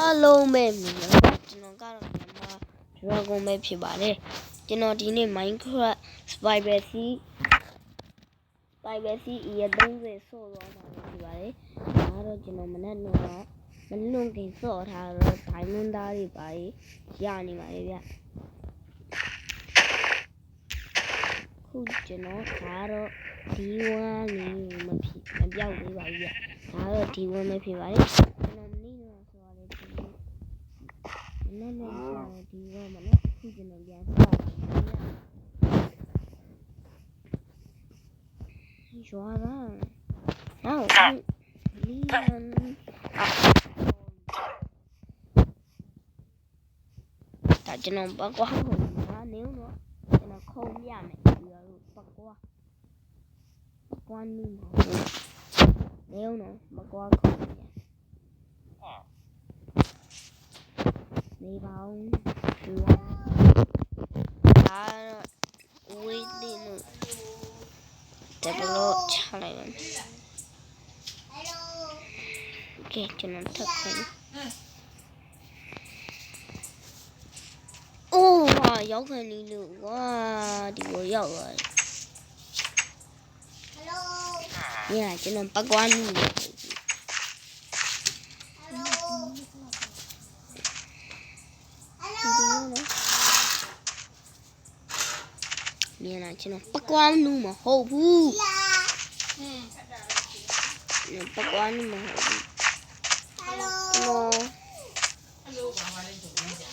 အားလုံးပဲမြင်တော့ကျွန်တော်ကတော့မြန်မာ Dragon ပဲဖြစ်ပါတယ်ကျွန်တော်ဒီနေ့ Minecraft Spider Sea EA 30ဆော့သွားမှာဖြစ်ပါတယ်ဒါတော့ကျွန်တော်မနက်တော့မလွန်ခင်ဆော့ထားတော့ Diamond သားတွေပါရနေပါလေဗျခုကျွန်တော်ဒါတော့ D1 လေးမပြောက်သေးပါဘူးဗျဒါတော့ D1 ပဲဖြစ်ပါတယ်ကျွန်တော်နေ့တော့ဆိုရတယ်ဒီမနက်တော့ဆိုရတယ် D1 မနက်ခုကျွန်တော်ပြန်ဆော့ရွာကနောက်လီယန်ဒါကျွန်တော်ပတ်ကွာခုံမှာနေတော့ကျွန်တော်ခုံပြမယ်ဒီလိုပတ်ကွာနီးမှာနေတော့မကွာခုံပြနေပါဦးဒီဒါဝေးနေလို့တဘလို့ချလိုက်ပါโอเคကျွန်တော်ထပ်ခွင့်အိုးဟာရောက်ခံနေလို့ဝါဒီကိုရောက်သွားတယ်ဟယ်လိုညကျွန်တော်ပတ်ကွာနေတယ်မြန်လာကျွန်တော်ပတ်ကွာနူးမဟုတ်ဘူးပတ်ကွာနူးမဟုတ်ဘူး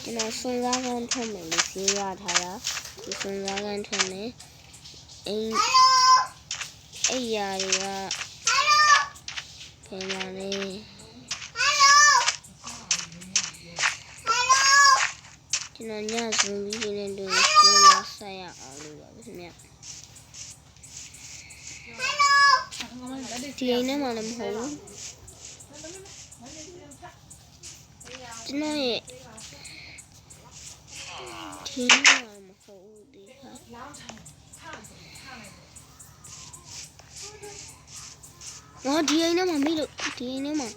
ကျွန်တော်စွန်စားကန်ထွက်မယ်လို့ပြောရထားတာဒီစွန်စားကန်ထွက်မယ်အဲ့ရာတွေကခင်ဗျာလေကျွန်တော်ညဇွန်ပြီးနေတဲ့တို့စွန်စားဆက်ရအောင်လို့ပါခင်ဗျာဒီအိမ်ထဲမှာလည်းမဟုတ်ဘူးကျွန်တော်ရဲ့ဒီမှာမဟုတ်ဘူးဒီဟာနော်ဒီအိမ်ထဲမှာမေးလို့ဒီအိမ်ထဲမှာ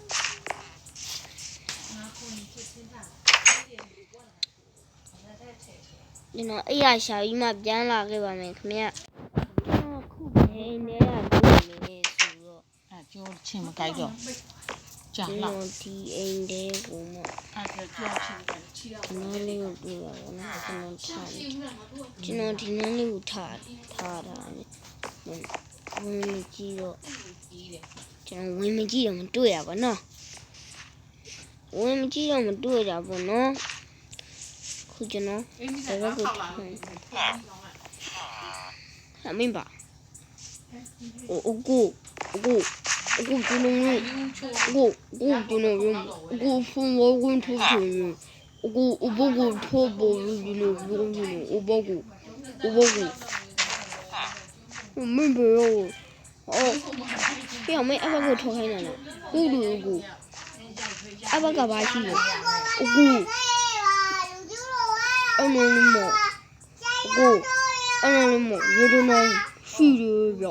ကျွန်တော်အဲ့ရရှာပြီးမှပြန်လာခဲ့ပါမယ်ခင်ဗျာခုပဲနေရတွေ့နေဆိုတော့အဲကျိုးချင်းမကြိုက်တော့ကြာလောက်ဒီအိမ်တဲကိုမှအဲပြောချင်းချီတော့ဒီနေ့လေးကိုတွေ့ပါတော့နော်ကျွန်တော်ဒီနေ့လေးကိုထားတာဝင်ကြည့်တော့ကျွန်တော်ဝင်မကြည့်တော့မတွေ့ရပါနော်ဝင်မကြည့်တော့မတွေ့ကြပါနော်ခုကျွန်တော်ဒါကကိုအမင်းပါအိုကိုကျွန်တော်ကျွန်တော်ကိုဖုန်းဝင်ထုတ်တယ်ကိုအဘကိုထိုးပေါ်လို့အဘကိုမင်းဘေရောပြောင်းမအဘကိုထိုးခိုင်းတယ်ကိုလူကိုအဘကဘာရှိလဲကိုအနလမရဒနာရှိတယ်ဗျ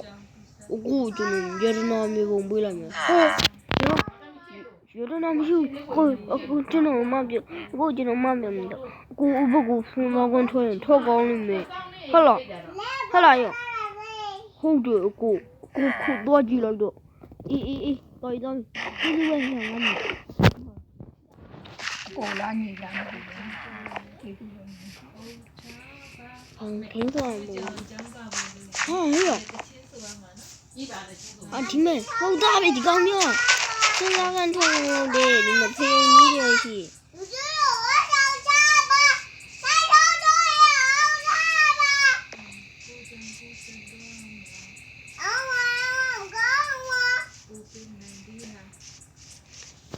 ကိုကျွန်တော်ရဒနာမျိုးပုံပေးလိုက်မယ်ရဒနာမရှိကိုကျွန်တော်မပြောကိုကျွန်တော်မပြောနေတော့ကိုအဘကိုဖုန်းမကွန်းထွက်ရင်ထွက်ကောင်းလိမ့်မယ်ဟုတ်လားရောဟုတ်တယ်ကိုခုတော့ကြည့်လိုက်တော့အေးတော်ဒီဝဲဟန်ငါမကိုလာညီလာမလို့ခင်းသွားမို့ဟာဟေးရောဒီမဲ့ဟုတ်တာပဲဒီကောင်မျိုးစဉ်းစားကန်ထုံးတယ်ဒီမဖေးနီးရရှိ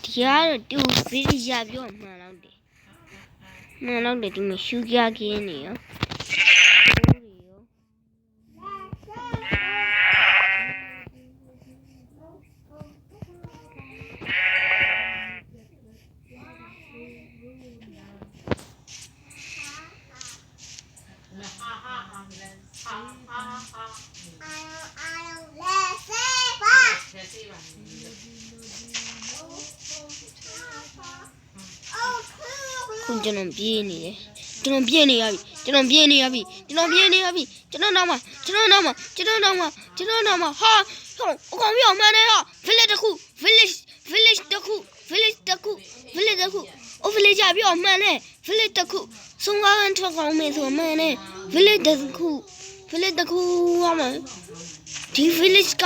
ဒီကတော့တူဗီဒီယိုပြောမှန်တော့တယ်ဒီမှာရှူကြခင်းနေရော ခုကျွန်တော်ပြေးနေတယ်ကျွန်တော်ပြေးနေရပြီကျွန်တော်ပြေးနေရပြီကျွန်တော်ပြေးနေရပြီကျွန်တော်နောက်မှာကျွန်တော်နောက်မှာကျွန်တော်နောက်မှာကျွန်တော်နောက်မှာဟာဟိုအကောင်ပြောင်းမှန်းနေဟာ village တစ်ခု village တစ်ခု village တစ်ခု village တစ်ခု အို village ပြောင်းမှန်းနေ village တစ်ခုဆုံးကားထွက်ကောင်းမယ်ဆိုမှန်းနေ village တစ်ခု village တစ်ခုဟာမဒီ village က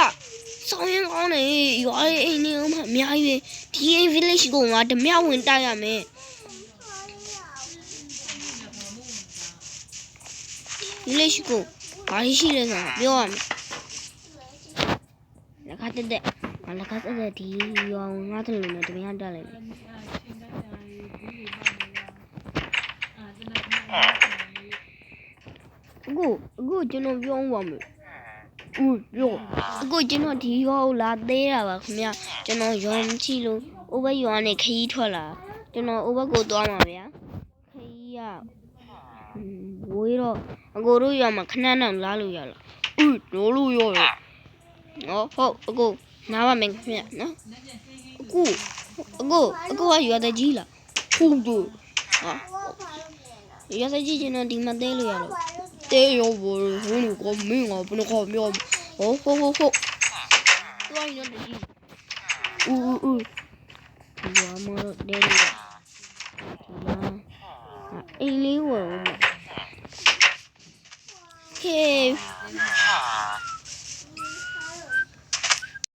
ဆောင်းရင်ကောင်းနေရွာရဲ့အိမ်နေအောင်အများကြီးဒီအိမ် village ကိုငါဓမြဝင်တိုက်ရမယ်village ကိုဘာရှိလဲဆိုတာပြောရမယ်လက်ခတက်တက်ဒီရွာငါ့တလူနဲ့ဓမြတက်လိုက်တယ်အခုကျွန်တော်ပြောပါမယ်ပြောအခုကျွန်တော်ဒီရွာကိုလာသေးတာပါခင်ဗျာကျွန်တော်ရွာမချီလို့အိုဘရွာနဲ့ခရီးထွက်လာကျွန်တော်အိုဘကိုသွားမှာဗျာခရီးကဝေးတော့အကိုတို့ရွာမှာခဏနောက်လာလို့ရလားတို့လို့ရတယ်နော်ဟုတ်အကိုနားပါမယ်ခင်ဗျာနော်အကိုကရွာတကြီးလားဟုတ်တယ်ဟာရွာတကြီးကျွန်တော်ဒီမှာတဲလို့ရတော့တဲရောဘောဟိုကမင်းကဘယ်နှခါမြောဟုတ်သွားရင်တော့တကြီးဒီမှာမတော့တဲလို့ဒီမှာအိမ်လေးဝင်ဦးမယ်ဟေး